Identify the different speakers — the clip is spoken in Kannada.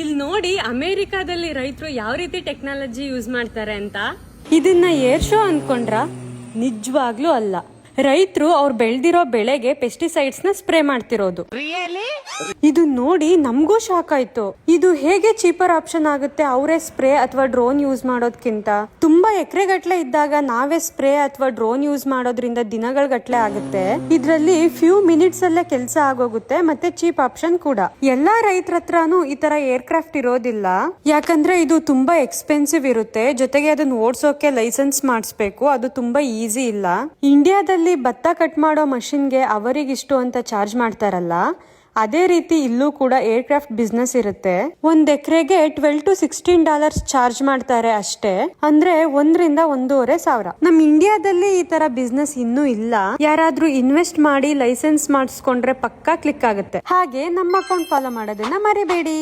Speaker 1: ಇಲ್ಲಿ ನೋಡಿ ಅಮೆರಿಕಾದಲ್ಲಿ ರೈತರು ಯಾವ ರೀತಿ ಟೆಕ್ನಾಲಜಿ ಯೂಸ್ ಮಾಡ್ತಾರೆ ಅಂತ. ಇದನ್ನ ಏರ್ ಶೋ ಅನ್ಕೊಂಡ್ರ? ನಿಜವಾಗ್ಲೂ ಅಲ್ಲ. ರೈತರು ಅವ್ರು ಬೆಳ್ದಿರೋ ಬೆಳೆಗೆ ಪೆಸ್ಟಿಸೈಡ್ಸ್ ನ ಸ್ಪ್ರೇ ಮಾಡ್ತಿರೋದು. ಇದು ನೋಡಿ ನಮಗೂ ಶಾಕ್ ಆಯ್ತು. ಇದು ಹೇಗೆ ಚೀಪರ್ ಆಪ್ಷನ್ ಆಗುತ್ತೆ ಅವರೇ ಸ್ಪ್ರೇ ಅಥವಾ ಡ್ರೋನ್ ಯೂಸ್ ಮಾಡೋದ್ಕಿಂತ? ತುಂಬಾ ಎಕರೆಗಟ್ಲೆ ಇದ್ದಾಗ ನಾವೇ ಸ್ಪ್ರೇ ಅಥವಾ ಡ್ರೋನ್ ಯೂಸ್ ಮಾಡೋದ್ರಿಂದ ದಿನಗಳ ಗಟ್ಲೆ ಆಗುತ್ತೆ. ಇದ್ರಲ್ಲಿ ಫ್ಯೂ ಮಿನಿಟ್ಸ್ ಅಲ್ಲೇ ಕೆಲಸ ಆಗೋಗುತ್ತೆ, ಮತ್ತೆ ಚೀಪ್ ಆಪ್ಷನ್ ಕೂಡ. ಎಲ್ಲಾ ರೈತರ ಹತ್ರನೂ ಈ ತರ ಏರ್ಕ್ರಾಫ್ಟ್ ಇರೋದಿಲ್ಲ, ಯಾಕಂದ್ರೆ ಇದು ತುಂಬಾ ಎಕ್ಸ್ಪೆನ್ಸಿವ್ ಇರುತ್ತೆ. ಜೊತೆಗೆ ಅದನ್ನ ಓಡಿಸೋಕೆ ಲೈಸೆನ್ಸ್ ಮಾಡಿಸ್ಬೇಕು, ಅದು ತುಂಬಾ ಈಸಿ ಇಲ್ಲ. ಇಂಡಿಯಾದಲ್ಲಿ ಭತ್ತ ಕಟ್ ಮಾಡೋ ಮಷಿನ್ಗೆ ಅವರಿಗಿಷ್ಟು ಅಂತ ಚಾರ್ಜ್ ಮಾಡ್ತಾರಲ್ಲ, ಅದೇ ರೀತಿ ಇಲ್ಲೂ ಕೂಡ ಏರ್ಕ್ರಾಫ್ಟ್ ಬಿಸ್ನೆಸ್ ಇರುತ್ತೆ. ಒಂದ್ ಎಕರೆಗೆ $12 to $16 ಚಾರ್ಜ್ ಮಾಡ್ತಾರೆ ಅಷ್ಟೇ, ಅಂದ್ರೆ 1,000 to 1,500. ನಮ್ ಇಂಡಿಯಾದಲ್ಲಿ ಈ ತರ ಬಿಸ್ನೆಸ್ ಇನ್ನೂ ಇಲ್ಲ. ಯಾರಾದ್ರೂ ಇನ್ವೆಸ್ಟ್ ಮಾಡಿ ಲೈಸೆನ್ಸ್ ಮಾಡಿಸ್ಕೊಂಡ್ರೆ ಪಕ್ಕಾ ಕ್ಲಿಕ್ ಆಗುತ್ತೆ. ಹಾಗೆ ನಮ್ಮ ಅಕೌಂಟ್ ಫಾಲೋ ಮಾಡೋದನ್ನ ಮರಿಬೇಡಿ.